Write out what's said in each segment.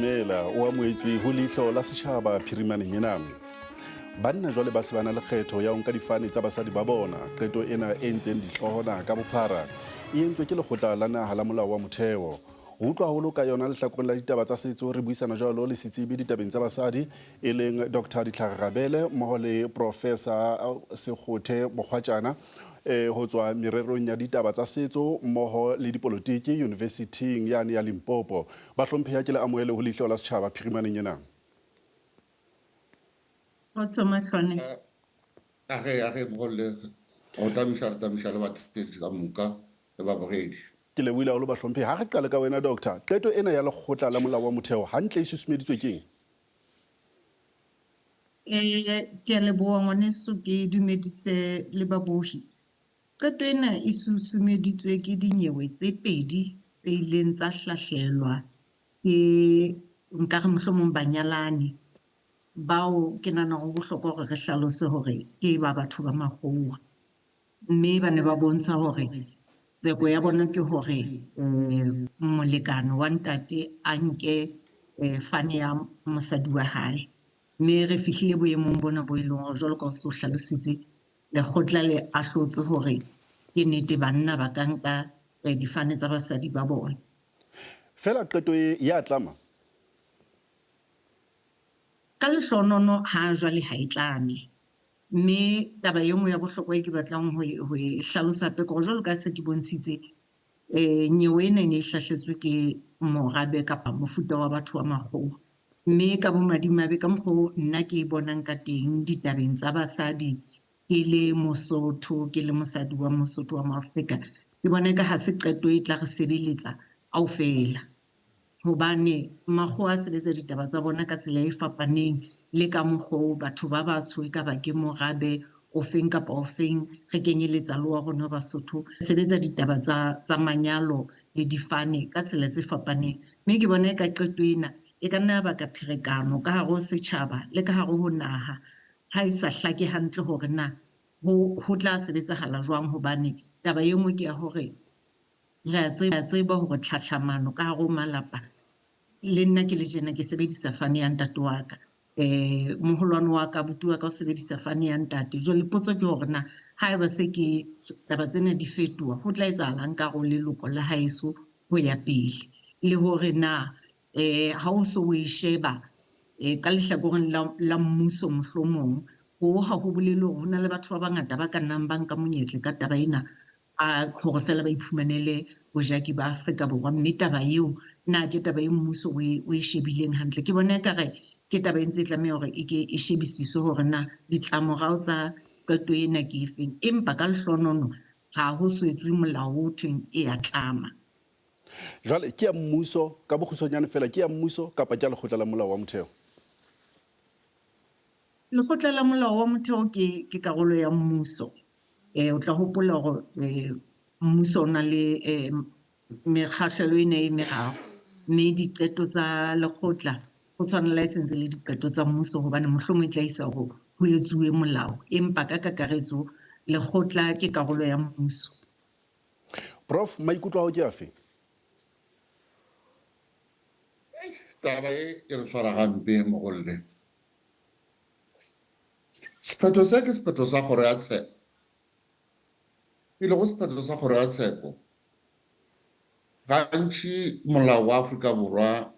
dumela o amoetswe ho leihlo la setjhaba phirimaneng ena. Banna jwale ba se bana le kgetho ya ho nka difane tsa basadi ba bona. Qeto ena e ntseng dihlohona ka bophara e entswe ke lekgotla la naha la molao wa motheo. Ho utlwa haholo ka yona lehlakoreng la ditaba tsa setso re buisana jwalo le setsebi ditabeng tsa basadi e leng Dr. Ditlhare Rabele mmoho le Professor Sekgothe Mokgwatjana ho tswa mererong ya ditaba tsa setso mmoho le dipolotiki University yane ya Limpopo. Ba hlompheha ke le amohele ho leihlo la setjhaba phirimaneng ena. Age mogolle o tamisa le batho ka moka le babogedi. Ke le buile haholo ba hlompheha. Ha re qale ka wena doctor, qeto ena ya lekgotla la molao wa motheo hantle e susumeditswe keng? Ke a leboha ngwaneso, ke dumedise le babohi. Qeto ena e susumeditswe ke dinyewe tse pedi tse ileng tsa hlahlelwa ke nkare mohlomong banyalani bao ke nahana ho bohlokwa hore re hlalose hore ke ba batho ba makgowa. Mme ba ne ba bontsha hore tseko ya bona ke hore molekane wa ntate a nke fane ya mosadi wa hae. Mme re fihlile boemong bona bo e leng hore jwalo ka o se o hlalositse lekgotla le ahlotse hore ke nnete banna ba ka nka difane tsa basadi ba bona. Fela qeto e ya tlama Ka lehlohonolo ha jwale ha e tlame. Mme taba e nngwe ya bohlokwa e ke batlang ho e hlalosa hape ke hore jwalo ka se ke bontshitse nyewe ena e ne e hlahletswe ke morabe kapa mofuta wa batho wa makgowa. Mme ka bomadimabe ka mokgwa nna ke bonang ka teng ditabeng tsa basadi ke le Mosotho, ke le mosadi wa Mosotho wa Maafrika, ke bona ka ha se qeto e tla re sebeletsa kaofela. Hobane makgowa a sebetsa ditaba tsa bona ka tsela e fapaneng le ka mokgwa batho ba batsho ka ba ke morabe ofeng kapa ofeng re kenyeletsa le wa rona Basotho sebetsa ditaba tsa manyalo le difane ka tsela tse fapaneng. Mme ke bona ka qeto ena e ka nna ba ka pherekano ka hare ho setjhaba le ka hare ho naha ha e sa hlake hantle hore na ho tla sebetsahala jwang, hobane taba e nngwe ke ya hore re a tseba hore tlhahlamano ka hare ho malapa le nna ke le tjena ke sebedisa fane ya ntate wa ka, moholwane wa ka abuti wa ka o sebedisa fane ya ntate. Jwale potso ke hore na haeba se ke taba tsena di fetoha ho tla etsahalang ka hare ho leloko la haeso ho ya pele, le hore na ha o so o e sheba ka lehlakoreng la mmuso mohlomong ha ho bolele hore ho na le batho ba bangata ba ka nnang ba nka monyetla ka taba ena hore fela ba iphumanele bojaki ba Afrika Borwa. Mme taba eo na ke taba e mmuso o e shebileng hantle. Ke bona ekare ke taba e ntse e tlameha hore e shebisiswe hore na ditlamorao tsa qeto ena ke efeng, empa ka lehlohonolo ha ho so etswe molao ho thweng e ya tlama. Jwale ke ya mmuso ka bokgutshwanyane fela, ke ya mmuso kapa ke ya lekgotla la molao wa motheo? Lekgotla la molao wa motheo ke karolo ya mmuso. O tla hopola hore mmuso o na le mekgahlelo ena e meraro, mme diqeto tsa lekgotla ho tshwana license le diqeto tsa mmuso hobane mohlomong e tla isa hore ho etsuwe molao, empa ka kakaretso lekgotla ke karolo ya mmuso. Prof, maikutlo a hao ke afe? Taba e re tshwara hampe mogolle. Sephetho se ke sephetho sa kgoro ya tsheko. Pele go sephetho sa kgoro ya tsheko, gantši molao wa Afrika Borwa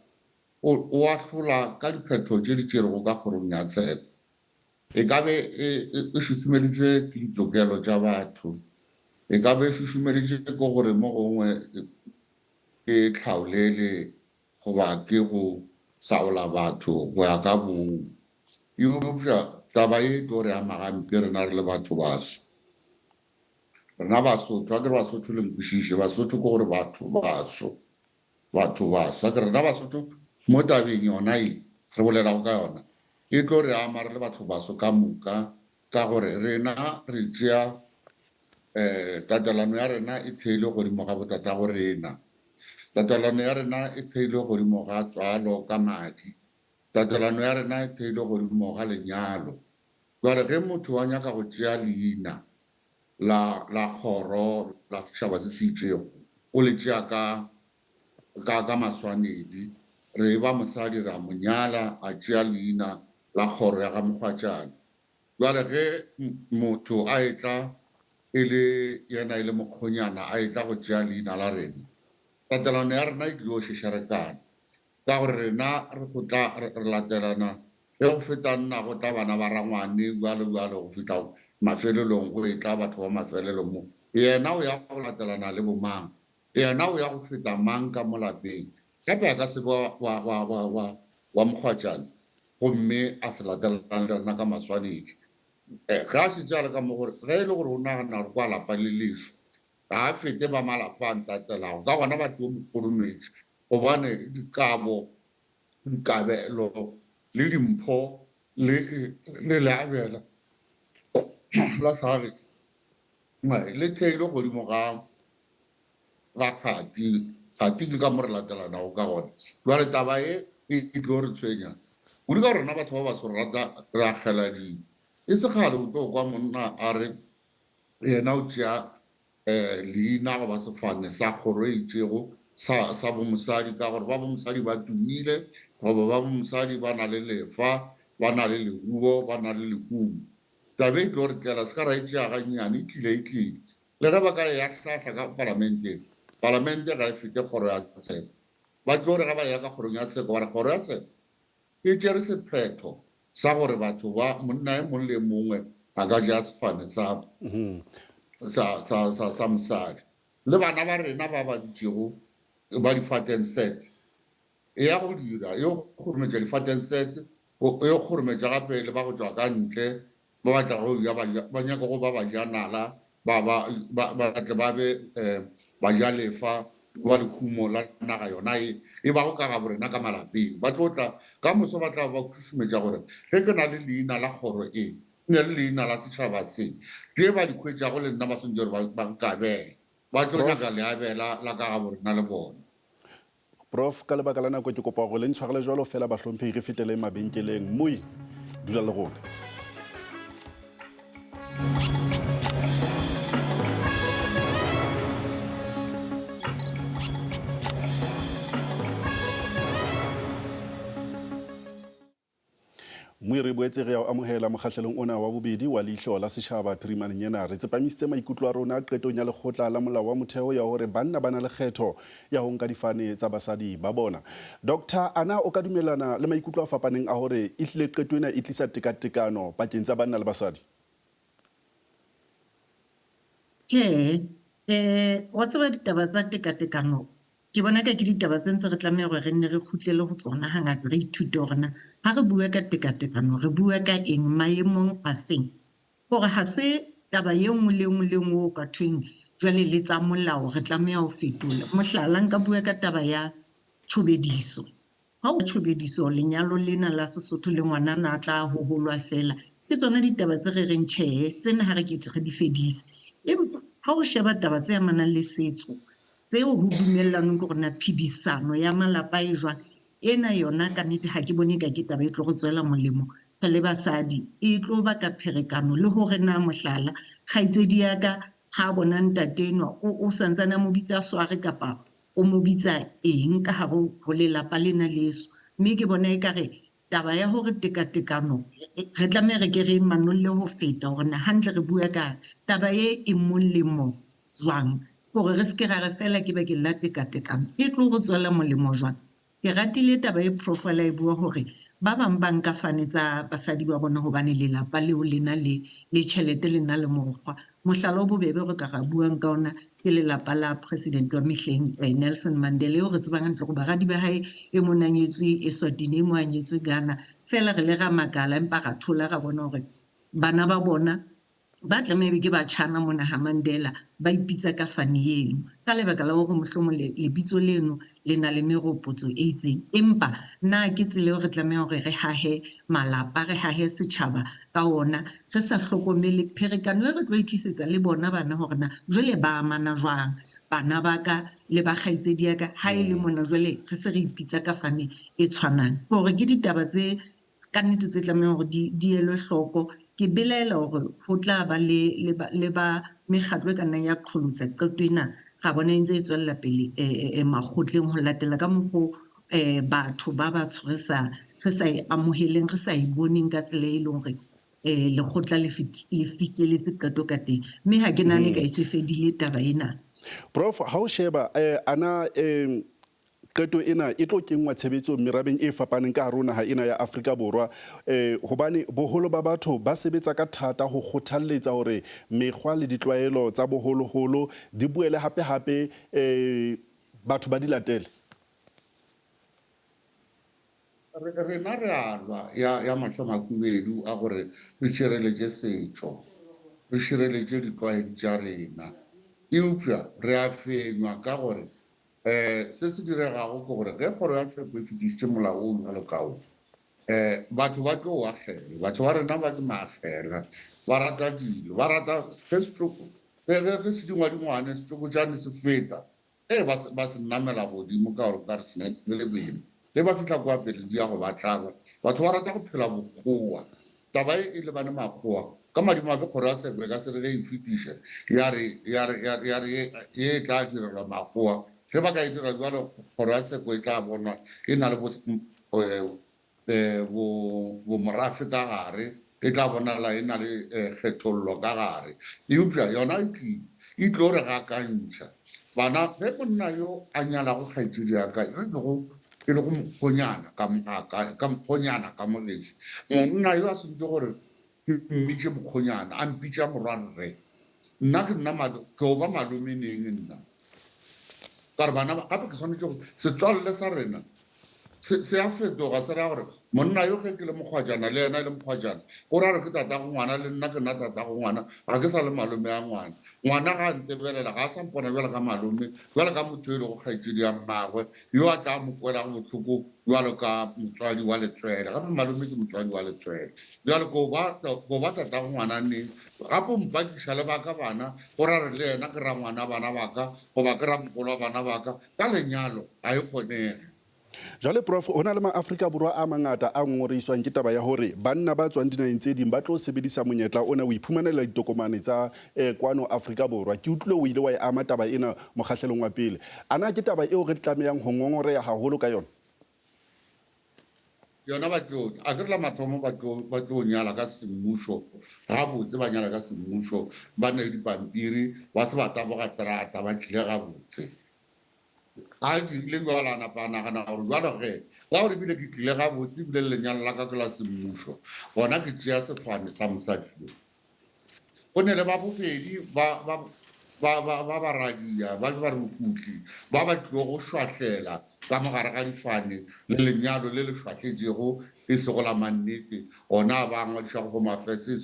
o ahlola ka diphetho tše di tšerego ka kgorong ya tsheko. E ka be e šušumeditšwe ke ditokelo tša batho, e ka be e šušumeditšwe ke gore mo gongwe ke tlhaolele goba ke go saola batho go ya ka bong. Eupša taba e tlo re ama gampe rena re le batho baso. Rena Basotho, a ke re Basotho le nkwešiše, Basotho ke gore batho baso. A ke rena Basotho mo tabeng yona e re bolelago ka yona e tlo re ama re le batho baso ka moka, ka gore rena re tšea tatelano ya rena e theilwe godimo ga botatago rena. Tatelano ya rena e theilwe godimo ga tswalo ka madi. Tatelano ya rena e theilwe godimo ga lenyalo. Jwale ge motho wa nyaka go tšea leina la kgoro la setšhaba se se itšego o le tšea ka maswanedi, re ba mosadi ra monyala a tšea leina la kgoro ya ga Mokgwatšane. Jwale ge motho a etla e le yena e le mokgonyana a etla go tšea leina la rena, tatelano ya rena e tlile go šešarekana ka gore rena re go tla re latelana ge go feta nna go tla bana ba rangwane bjale go feta mafelelong go e tla batho ba mafelelong mo yena o ya go latelana le bomang yena o ya go feta mang ka mo lapeng gape a ka se wa Mokgwatšane gomme a se latelana le rena ka maswanedi ga se tšale ka mo gore ge e le gore o nagana gore kwa lapa le leso ga fete ba malapa a ntatelago ka gona batho o mokolometse gobane dikabelo le dimpho le leabela la sagetse le theile godimo ga kgati ke ka mo re latelanago ka gona jwale taba e tlo re tshwenya kudu ka rona batho ba baso re rata re akgeladimo e se kgale o tlo kwa monna a re yena o tšea leina go ba sefane sa kgoro e itšego sa bomosadi ka gore ba bomosadi ba tumile goba ba bomosadi ba na le lefa ba na le leruo ba na le lehumo tabe e tlo re tlela se ka ra e tšea gannyane e tlile le ge ba ka ya hlahla ka parlamente ga e fete kgoro ya tsheko ba tlo re ga ba ya ka kgorong ya tsheko ba re kgoro ya tsheko e tšere sephetho sa gore batho ba monna e mongwe le mongwe a ka ja sefane sa mosadi le bana ba rena ba ba ditšego ba di-fatten set e ya go dira yo kgorometša di-fatten set yo kgorometša gape le ba go tšwa ka ntle ba batla go ya ba nyaka go ba bajanala batle ba be bajalefa ba lekhumo la naga yona e ba go ka ga borena ka malapeng ba tlo tla ka moso ba tla ba khusumetša gore ge ke na le leina la kgoro e ne le leina la setšhaba se ke ba di khwetšago le nna ba swantse gore ba nkabela ba tlo nyaka leabela la ka ga borena le bona. Prof, ka lebaka la nako ke kopa go le ntshwarele jwalo fela bahlomphegi re fetele mabenkeleng moi dula le rona. Moi re boetse re ya amohela mokgahlelong ona wa bobedi wa leihlo la setjhaba Phirimana nyena re tsepamisitse maikutlo a rona qetong ya lekgotla la molao wa motheo ya hore banna ba na le kgetho ya ho nka difane tsa basadi ba bona. Dr. Ana o ka dumelana le maikutlo a fapaneng a hore e hlile qeto ena e tlisa tekatekano pakeng tsa banna le basadi? Wa tseba ditaba tsa tekatekano ke bona ka ke ditaba tse ntse re tlameha gore re nne re khutlele go tsona hangata re ithute gore na ha re bua ka tekatekano re bua ka eng maemong a feng gore ha se taba ye nngwe le nngwe o ka thweng jwale le tsa molao re tlameha ho fetola. Mohlala nka bua ka taba ya tshobediso. Ha o tshobediso lenyalo lena la Sesotho le ngwana na tla ho holwa fela ke tsona ditaba tse re reng tjhe tsena ha re ke re di fedise. Ha o sheba taba tse amanang le setso tseo ho dumellanong ke rona phedisano ya malapa e jwang ena yona ka nnete ha ke bone ka ke taba e tlo go tswela molemo re le basadi e tlo ba ka pherekano le hore na mohlala kgaitsedi ya ka ha bona ntate enwa o santsana mo bitsa sware kapa o mo bitsa eng ka hare ho lelapa lena leso mme ke bona ekare taba ya hore tekatekano re tlameha re ke re manolle ho feta hore na hantle re bua ka taba e molemo jwang gore re seke ra re fela ke bakeng la tekatekano e tlo go tswela molemo jwang. Ke ratile taba e profile e bua hore ba bang ba nka fane tsa basadi ba bona hobane lelapa leo le na le tjhelete le na le mokgwa. Mohlala o bobebe re ka ra buang ka ona ke lelapa la president wa mehleng Nelson Mandela eo re tsebang hantle gore baradi ba hae e mona nyetswe Eswatini e mo a nyetswe Ghana fela re le ra makala empa ra thola ra bona hore bana ba bona ba tlameha ke batjhana mona ha Mandela ba ipitsa ka fane eno ka lebaka la hore mohlomong lebitso leno le na le meropotso e itseng empa na ke tsela eo re tlameha hore re hahe malapa re hahe setjhaba ka ona re sa hlokomele pherekano e re tlo itlisetsa le bona bana hore na jwale ba amana jwang bana ba ka le ba kgaitsedi ya ka ha e le mona jwale re se re ipitsa ka fane e tshwanang hore ke ditaba tse ka nnete tse tlameha hore di elwe hloko. Ke belaela hore ho tla ba le ba mekgatlo e ka nnang ya qholotsa qeto ena ga bona e ntse e tswella pele makgotleng ho latela ka mokgwa batho ba batsho re sa e amoheleng, re sa e boneng ka tsela e leng hore lekgotla le fihlelletse qeto ka teng, mme ha ke nahane ka e se fedile taba ena. Prof, ha o sheba ana qeto ena e tlo kengwa tshebetsong merabeng e fapaneng ka hare ho naha ena ya Afrika Borwa, hobane boholo ba batho ba sebetsa ka thata ho kgothalletsa hore mekgwa le ditlwaelo tsa boholoholo di boele hape batho ba di latele. Rena re alwa ya mahlamakubedu a gore re tšhireletše setšo, re tšhireletše ditlwaedi tša rena. Eupša re a fenywa ka gore se se diregago ke gore ge kgoro ya tsheko e fetišitše molaong jalo kao, batho ba tlo agela, batho ba rena ba ke maagela, ba rata dilo, ba rata ge se dingwadingwane setokojane se feta ba se nnamela godimo ka gore ka re sene le beno le ba fitlha kwa pele di ya go batlaba. Batho ba rata go phela bokgowa, taba e le bane makgowa ka madimabe kgoro ya tsheko e ka se re ge e fetiša ya re e tla direlwa makgowa. Ge ba ka e dira jalo kgoro ya tsheko e tla bonwa e na le bomorafe ka gare, e tla bonala e na le kgethollo ka gare. Eupša yona e tlo re gakantšha bana ge monna yo a nyalago kgaetšedi ya ka e le go mokgonyana ka mogetši, monna yo a sentse gore ke mmitše mokgonyana a mpitša morwarre, nna ke o ba malomeneng nna ka re bana gape ke swanetše gore setswalle sa rena se a fetoga, se ra gore monna yo ge ke le mokgwajana le yena e le mokgwajana o ra re ke tatago ngwana le nna ke nna tatago ngwana, ga ke sa le malome ya ngwana. Ngwana ga a ntebelela ga a sa mpona bjale ka malome, bjale ka motho e le go kgaetšedi ya mmagwe yo a tla mo kwelago botlhoko bjalo ka motswadi wa letswele, gape malome ke motswadi wa letswele. Bjale ko ba tatago ngwana neng gape mpakiša le baka bana go ra re le yena ke ra ngwana bana baka goba ke ra mogolo wa bana baka ka lenyalo ga e kgonege. Jale Prof, ho na le ma-Afrika Borwa a mangata a ngongoreiswang ke taba ya hore banna ba tswang dinaheng tse ding ba tlo sebedisa monyetla ona o iphumanela ditokomane tsa kwano Afrika Borwa. Ke utlwile o ile wa e ama taba ena mokgahlelong wa pele. Ana ke taba eo re tlamehang ho ngongoreha haholo ka yona? Yona a ke re la mathomo ba tlo nyala ka semmušo, gabotse ba nyala ka semmušo, ba na le dipampiri, ba se ba taboga terata, ba tlile gabotse. A dirile jwale a napa a nagana gore jwalo ge ga gore ebile ke tlile gabotse ebile lenyalo la ka ke la semmušo, gona ke tšea sefane sa mosadi yo. Go ne le ba bobedi ba baradia ba le barufutli ba tlile go šwahlela ka mogare ga difane le lenyalo le le šwahletšego e sego la mannete, gona ba ngwadiša go mafese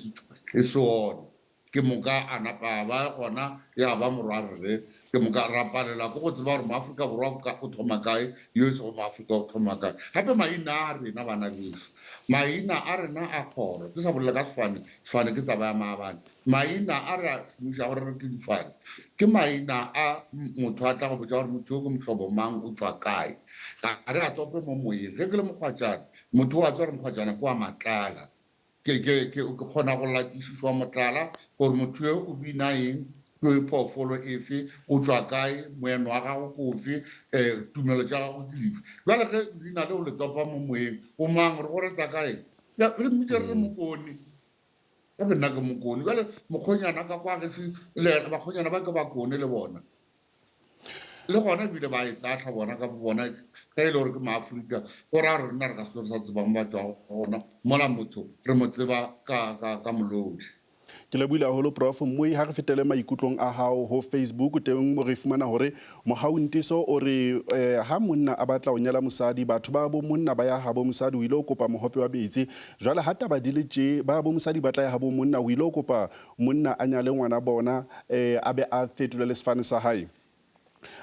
e se one. Ke moka a napa ba gona ya ba morwarre, ke moka rapalela ko go tseba gore maAforika Borwa o thoma kae, yo e sego maAforika o thoma kae. Gape maina a rena bana beso, maina a rena a kgoro, ke sa bolela ka sefane ke taba ya maabane. Maina a re a šomiša gore re ke difane ke maina a motho a tla go botsa gore motho yo ke mohlobo mang o tswa kae, ga re a tope mo moyeng. Ge ke le mokgwatšana motho o a tswa re mokgwatšana ke wa Matlala, ke kgona go latišišwa Motlala gore motho yo o bina eng, ke phoofolo efe, o tswa kae, moeno wa gago kofe, tumelo tša gago ke dife. Jwale ge leina le o le topa mo moyeng o mang re go reta kae, re mmitše re re Mokone, gape nna ke Mokone. Jwale mokgonyana ka kwa gefe bakgonyana ba ke bakone le bona le gona ebile ba e tahla bona ka bona ge e le gore ke maAforika, go ra rena re ka se sa tsebang ba tswa gona mola motho re mo tseba ka molodi. Ke lebohile haholo Prof, mme ha re fetele maikutlong a hao ho Facebook teng mo re fumana hore Mohauntiso o re ha monna a batla ho nyala mosadi, batho ba bo monna ba ya ha bo mosadi o ile o kopa mohope wa metsi. Jwale ha taba di le tje ba bo mosadi ba tla ya ha bo monna o ile o kopa monna a nyale ngwana bona a be a fetole le sefane sa hae.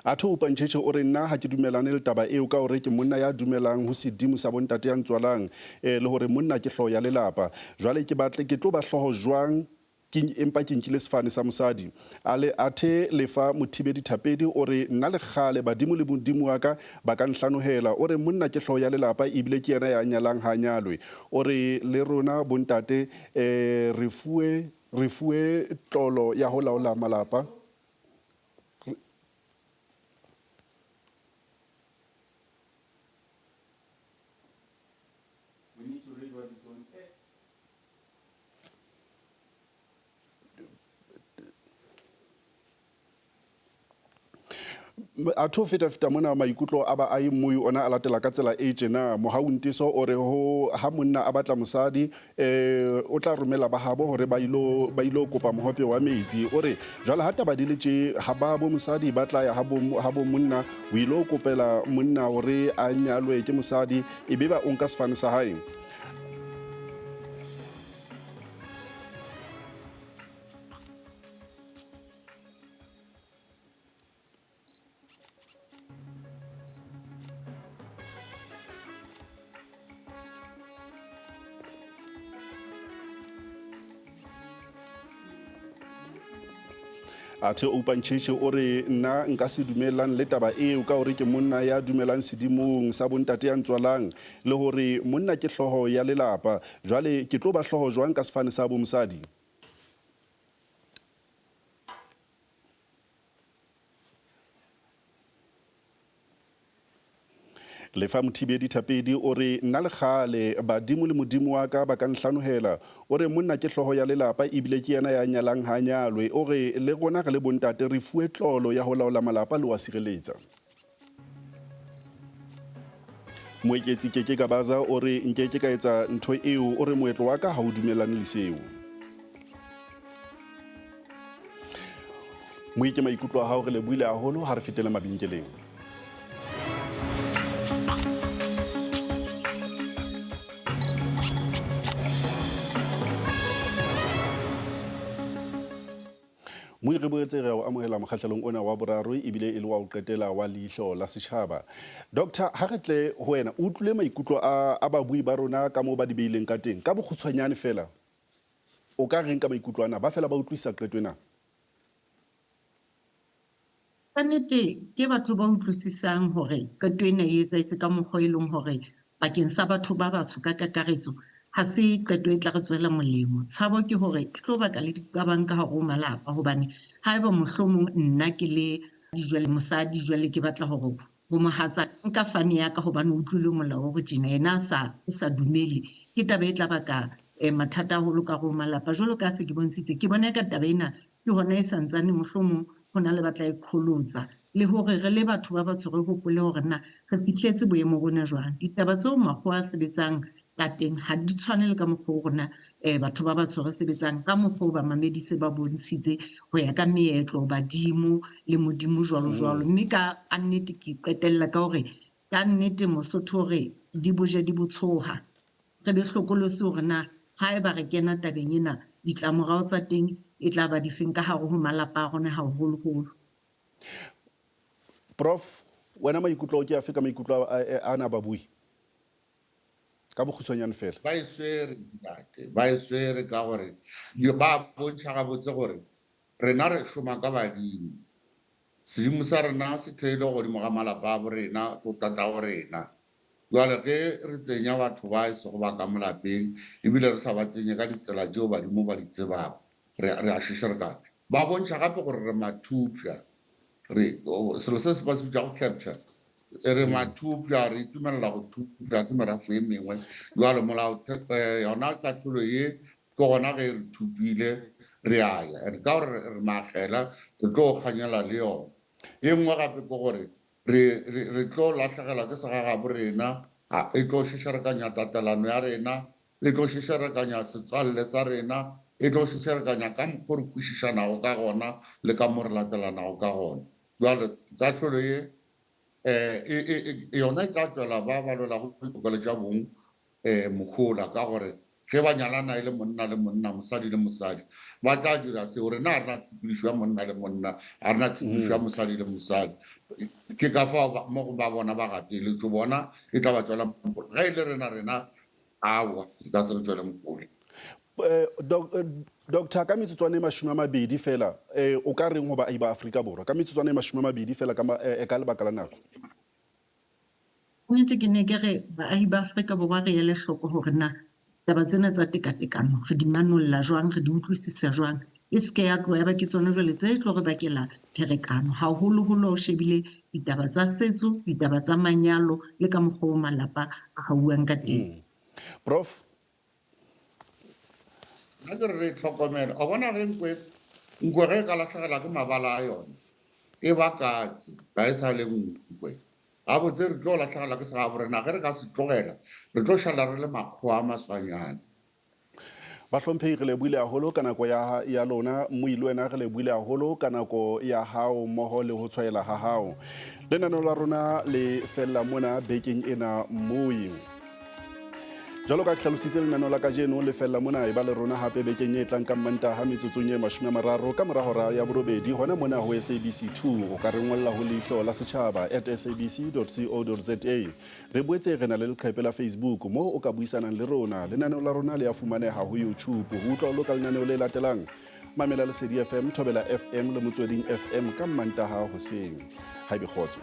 Atho o pantšhetše o re nna ha ke dumelane le taba eo ka gore ke monna ya dumelang ho sedimo sa bontate ya ntswalang le hore monna ke hlooho ya lelapa. Jwale ke tlo ba hlooho jwang empa ke nkile sefane sa mosadi. Athe lefa mothibedi thapedi o re nna le kgale badimo le modimo wa ka ba ka nhlanohela, o re monna ke hlooho ya lelapa ebile ke yena ya nyalang ha nyalwe. O re le rona bontate re fuwe tlolo ya ho laola malapa. a tho feta mona maikutlo a ba a ye mmui ona a latela ka tsela e tjena Mohauntiso o re ho ha monna a batla mosadi o tla romela ba habo hore ba ilo kopa mohope wa metsi o re jwale ha taba di le tje ha ba bo mosadi ba tla ya ha bo monna o ilo kopela monna hore a nyalwe ke mosadi e be ba o nka sefane sa hae. Athe Open Church o re nna nka se dumellang le taba eo ka hore ke monna ya dumelang sedimong sa bontate ya ntswalang le hore monna ke hloho ya lelapa jwale ke tlo ba hloho jwang ka sefane sa bo mosadi. Le fa Mothibedi Thapedi o re nna le kgale badimo le modimo wa ka ba ka nhlanohela o re monna ke hloho ya lelapa ebile ke yena ya nyalang ha nyalwe o re le rona re le bontate re fuwe tlolo ya ho laola malapa le wa sireletsa. Moeketsi Keke Kabaza o re nkeke ka etsa ntho eo o re moetlo wa ka ha o dumellane le seo. Moike maikutlo a hao re lebohile haholo ha re fetela mabenkeleng. Moe re boetse re o amohela mokgahlelong ona wa boraro ebile e le wa o qetela wa leihlo la setjhaba. Dr. ha re tle ho wena o utlwile maikutlo a babui ba rona ka moo ba di beileng ka teng ka bokgutshwanyane fela o ka reng ka maikutlo ana ba fela ba utlwisa qeto ena? Kannete ke batho ba utlwisisang hore qeto ena e etsahetse ka mokgwa e leng hore bakeng sa batho ba batsho ka kakaretso ha se qeto e tla re tswela molemo. Tshabo ke hore ke tlo baka le diqabang ka hare ho malapa hobane haeba mohlomong nna ke le jwale mosadi jwale ke batla hore ho mohatsa nka fane ya ka hobane o utlwile molao hore tjena yena a sa dumele ke taba e tla baka mathata haholo ka hare ho malapa. Jwalo ka se ke bontshitse ke bona ka taba ena ke hona e santsane mohlomong ho na le batla e qholotsa le hore re le batho ba batsho re hopole hore na re fihletse boemo bona jwang. Ditaba tseo makgowa a sebetsang ka teng ha di tshwane le ka mokgwa o rona batho ba batsho re sebetsang ka mokgwa o ba mamedise ba bontshitse ho ya ka meetlo badimo le modimo jwalo jwalo. Mme ka nnete ke qetella ka hore ka nnete Mosotho hore di boje di botshoha re be hlokolose hore na haeba re kena tabeng ena ditlamorao tsa teng e tla ba difeng ka hare ho malapa a rona haholoholo. Prof, wena maikutlo ke afe ka maikutlo ana babui ka bokgutshwanyane fela? Ba e swere ka gore ba bontšha gabotse gore rena re šoma ka badimo sedimo sa rena se theile godimo ga malapa a borena go tata go rena jwale ge re tsenya batho ba esego ba ka molapeng ebile re sa ba tsenye ka ditsela tšeo badimo ba di tsebago re a šešerekana ba bontšha gape gore re mathupša selo se se ba se bitša go capture re mathupša re itumelela go thupša ke merafo e mengwe jwale molao yona katlholo ye ke gona ge re thupile re aya and ka gore re maagela re tlo kganyela le yona e nngwe gape ke gore re tlo latlhegelwa ke segaga borena e tlo šešerekanya tatelano ya rena e tlo šešerekanya setswalle sa rena e tlo šešerekanya ka mokgwa re kwešišanago ka gona le ka mo re latelanago ka gona jwale katlholo ye yona e tla tswela ba lwelago ditokelo tša bong mokgola ka gore ge ba nyalana e le monna le monna mosadi le mosadi ba tla dira seo rena a rena tshepedišo ya monna le monna a rena tshepedišo ya mosadi le mosadi ke ka fao mo go ba bona ba gateletšo bona e tla ba tswela mokgola ge e le rena aowa e ka se re tswele mokgola. Doctor, ka metsotswana e 20 fela o ka reng ho baahi ba Afrika Borwa ka metsotswana e 20 fela ka lebaka la nako? Nnete ke ne ke re baahi ba Afrika Borwa re ele hloko hore na taba tsena tsa tekatekano re di manolla jwang re di utlwisisa jwang e se ke ya tloha ba ke tsona jwale tse tlo re bakela pherekano haholoholo o shebile ditaba tsa setso ditaba tsa manyalo le ka mokgwa o malapa a hauwang ka teng. Prof, nna ke re tlhokomela o bona ge nkwe ge ka latlhegela ke mabala a yone e ba katse ga e sa le nkwe a botse re tlo latlhagela ke sa ga borena ge re ka se tlogela re tlo šala re le makgowa a maswanyana. Bahlomphehi re lebohile haholo ka nako ya lona, Mmui le wena re lebohile haholo ka nako ya hao mmoho le ho tshwaela ha hao. Lenaneo la rona le fella mona bekeng ena Mmui. Jalo ka hlalositse lenaneo la kajeno le fella mona e ba le rona hape bekeng e tlang ka Mantaha metsotsong e 30 ka mora hora ya borobedi hona mona ho SABC2 o ka re ngolla ho leihlo la setjhaba @sabc.co.za. Re boetse re na le leqephe la Facebook moo o ka buisanang le rona. Lenaneo la rona le a fumaneha ho YouTube. Ho utlwa lo ka lenaneo le latelang, mamela Lesedi FM, Thobela FM le Motsweding FM ka Mantaha hoseng. Ha ebe kgotso.